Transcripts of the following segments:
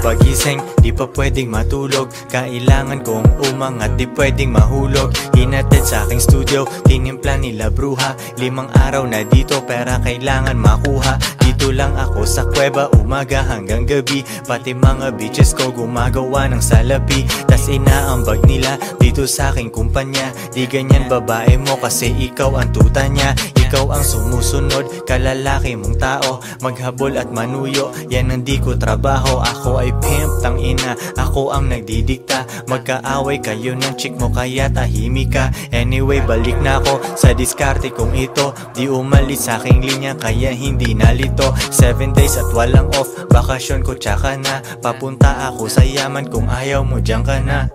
pagising, di pa pwedeng matulog. Kailangan kong umangat, di pwedeng mahulog. Hinatid sa aking studio, tinimpla nila bruha. 5 araw na dito, pera kailangan makuha. Dito lang ako sa kuweba, umaga hanggang gabi. Pati mga bitches ko gumagawa ng salapi. Tas inaambag nila dito sa aking kumpanya. Di ganyan babae mo kasi ikaw ang tuta niya. Ikaw ang sumusunod, kalalaki mong tao. Maghabol at manuyo, yan ang di ko trabaho. Ako ay pimp, tang ina, ako ang nagdidikta. Magkaaway kayo ng chick mo kaya tahimik ka. Anyway, balik na ako sa diskarte kong ito. Di umalis sa aking linya kaya hindi nalito. 7 days at walang off, bakasyon ko tsaka na. Papunta ako sa yaman, kung ayaw mo dyan ka na.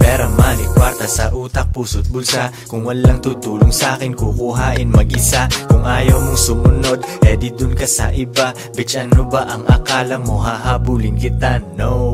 Pera, money, kwarta sa utak, puso't bulsa. Kung walang tutulong sa akin, kukuhain mag-isa. Kung ayaw mong sumunod, di dun ka sa iba. Bitch, ano ba ang akala mo, hahabulin kita? No.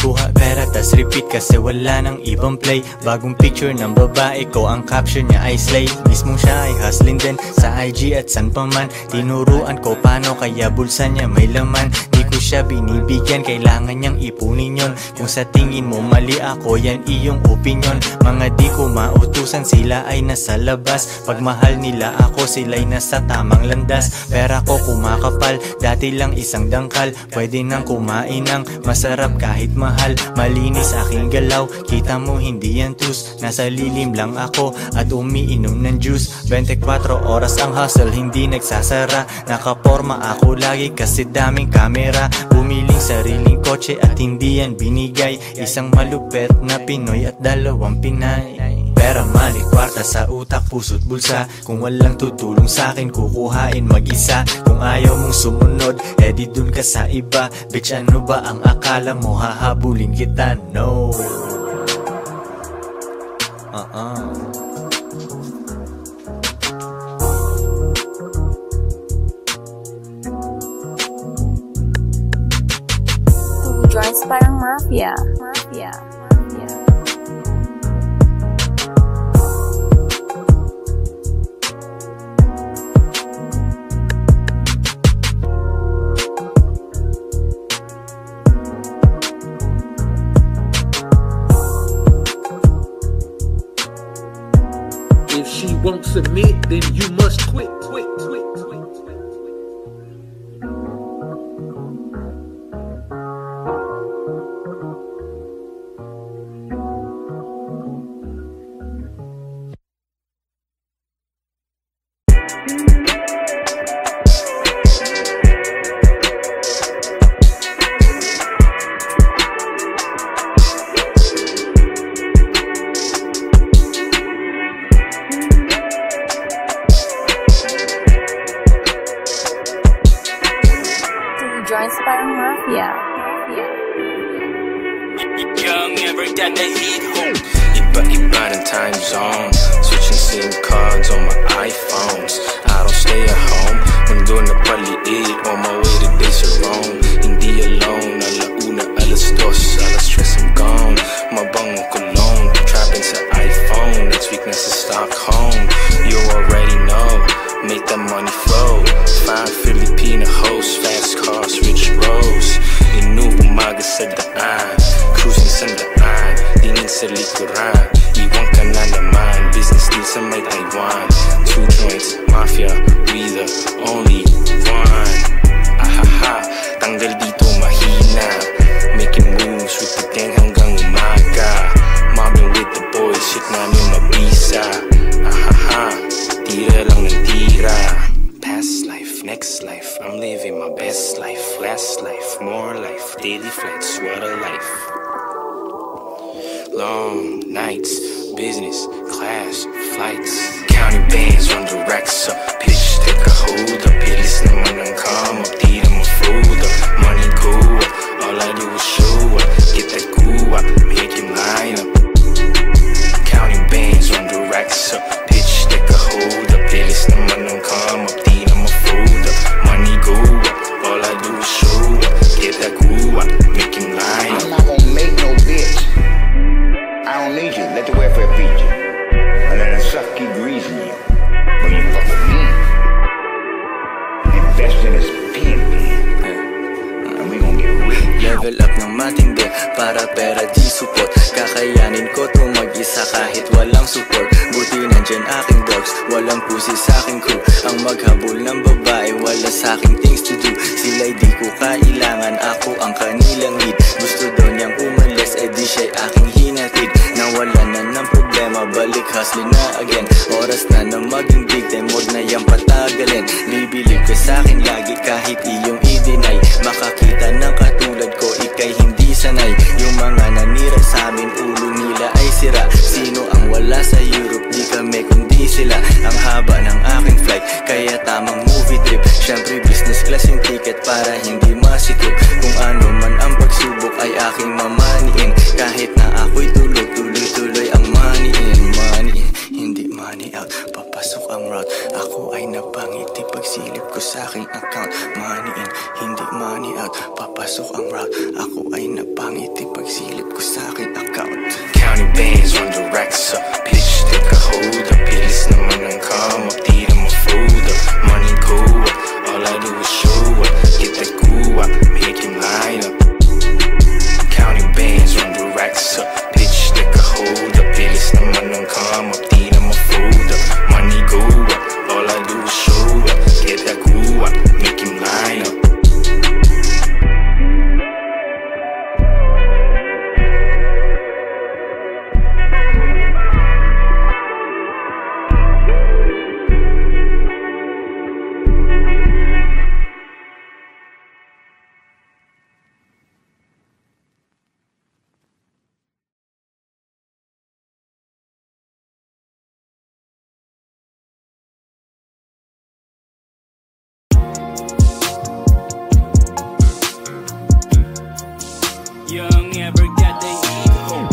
Kuha pera tas repeat kasi wala nang ibang play. Bagong picture ng babae ko, ang caption niya ay slay. Mismong siya ay hustling din sa IG at san pa man. Tinuruan ko paano kaya bulsa niya may laman. Di ko siya binibigyan, kailangan niyang ipunin yon. Kung sa tingin mo mali ako, yan iyong opinion. Mga di ko mautusan, sila ay nasa labas. Pag mahal nila ako, sila'y nasa tamang landas. Pera ko kumakapal, dati lang isang dangkal. Pwede nang kumain ng masarap kahit mahal. Malinis aking galaw, kita mo hindi yan tus. Nasa lilim lang ako at umiinom ng juice. 24 oras ang hustle, hindi nagsasara. Nakaporma ako lagi kasi daming kamera. Bumiling sariling kotse at hindi yan binigay. Isang malupet na Pinoy at 2 Pinay. Pera, money, kwarta sa utak, puso't bulsa. Kung walang tutulong sa akin, kukuhain mag-isa. Kung ayaw mong sumunod, di dun ka sa iba. Bitch, ano ba ang akala mo, hahabulin kita? No. Joins parang mafia. If she won't submit, then you must quit. Joins parang mafia. Young, never got the heat home. Iba-iba ng time zone. Switching SIM cards on my iPhones. I don't stay at home. Mundo na paliit. On my way to Desirone. Hindi alone. Alauna, alas 2, alas 3 I'm gone. Mabangong cologne. Trapping sa iPhone. Next week nasa Stockholm. You already know. Make that money flow. Fine Filipino host. Fast cars, rich bros. Inuumaga sa daan. Cruising sa daan. Tingin sa likuran. Iwan ka na naman. Business deal sa may Taiwan. 2 joints, mafia. We the only one. Ahaha, tanggal dito mahina. Making moves with the gang hanggang umaga. Mobbing with the boys, shit namin mabisa. Ahaha, tira lang ng tira. Past life, next life, I'm living my best life. Last life, more life, daily flex, what a life. Long nights, business, class, flights. Counting bands, run the racks up. Pitch, take a hold up. Bilis naman ang come up, di naman food up. Money go up, all I do is show up. Get that goo up, make him line up. Counting bands, run the racks up. Pitch, take a hold up. Bilis naman ang come up, di naman food up. Money go up, all I do is show up. Get that goo up, make him line up. I'm not gonna make no bitch. I don't need you. Let the para pera di support. Kakayanin ko to mag-isa kahit walang support. Buti nandyan aking dogs, walang pusi sa aking crew. Ang maghabol ng babae, wala sa aking things to do. Sila'y di ko kailangan, ako ang kanilang lead. Gusto daw niyang umalis, di siya'y aking hinatid. Nawala na ng problema, balik hustling na again. Oras na na maging big time, huwag na yang patagalin. Bibilib ka sa'kin lagi kahit iyong i-deny. Makakita ng katulad ko, ika'y hindi sanay. Yung mga nanira sa'min, ulo nila ay sira. Sino ang wala sa Europe, di kami kundi sila. Ang haba ng aking flight, kaya tamang movie trip. Syempre business class yung ticket para hindi masikip. Kung ano man ang pagsubok ay aking mamaniin. Kahit na ako'y tulog, tuloy-tuloy ang money in. Money in, hindi money out. Papasok ang route, ako ay napangiti pagsilip ko sa aking account. Money in, hindi money out. Papasok ang route, ako ay napangiti pagsilip ko sa aking account. Counting bands on the racks up, bitch, take a hold up. Pilis naman ang come up, di na ma-fold up. Money go up, all I do is show up. Get that goo up, make him line up. Counting bands on the racks up, bitch, take a hold up. Pilis naman ang come up, di na ma-fold up. Money go up, all I do is show up. Get that goo up, make him line up. Young ever got the heat home.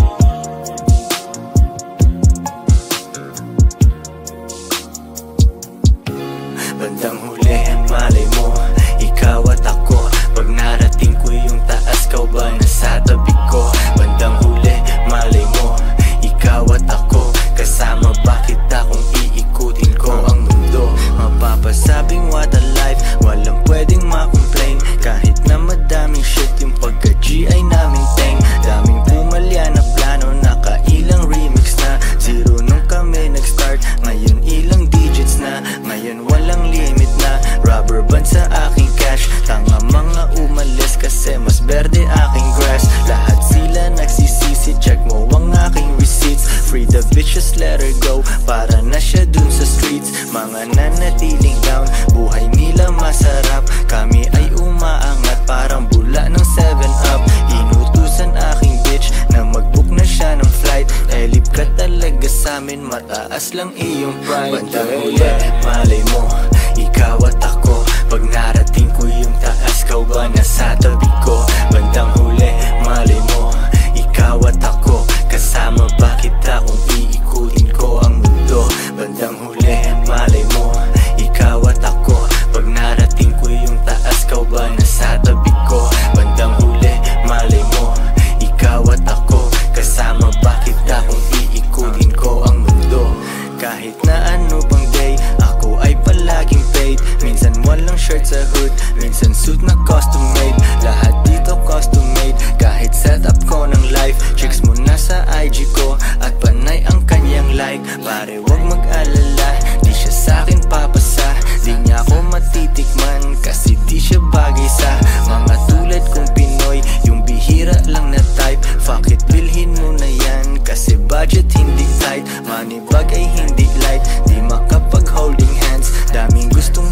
Bandang huli, malay mo, ikaw at ako. Pag narating ko yung taas, kau ba nasa tabi ko? Bandang huli, malay mo, ikaw at ako. Kasama ba kita kung iikutin ko ang mundo? Mapapasabing what a life, walang pwedeng ma-complain. Kahit na madaming shit yung pagka-G ay namin teng. Daming pumalya na plano, nakailang remix na. Zero nung kami nag-start, ngayon ilang digits na. Ngayon walang limit na, rubber band sa aking cash. Tanga mga umalis kasi mas berde aking grass. Lahat sila nagsisisi, check mo ang aking receipts. Free the bitches, let her go, para na siya dun sa streets. Mga nanatiling down, buhay nila masarap. Kami ay umaangat, parang bula ng 7-up. Inutusan aking bitch na mag-book na siya ng flight. Elip ka talaga sa'min, mataas lang iyong pride. Bandang huli, malay mo, ikaw at ako. Pag narating ko yung taas, kau ba nasa tabi ko? Bandang huli, malay mo, ikaw at ako. Kasama ba kita kung iikutin ko ang mundo? Bandang huli, malay mo, ikaw at ako. Pag narating ko yung taas, kau ba nasa tabi ko? Bandang huli, malay mo, ikaw at ako. Kasama ba kita kung iikutin ko ang mundo? Kahit na ano pang day, ako ay palaging paid. Minsan walang shirt sa hood, minsan suit na custom made. Lahat dito custom made, kahit setup ko ng life. Chicks mo na sa IG ko, at panay ang kanyang like. Pare wag mag-alala, di siya sa'kin papasa. Di niya ako matitikman, kasi di siya bagay sa mga tulad kong Pinoy. Yung bihira lang na type, fuck it, bilhin mo na yan. Kasi budget hindi tight, money bag ay hindi light. Di makapag holding hands, daming gustong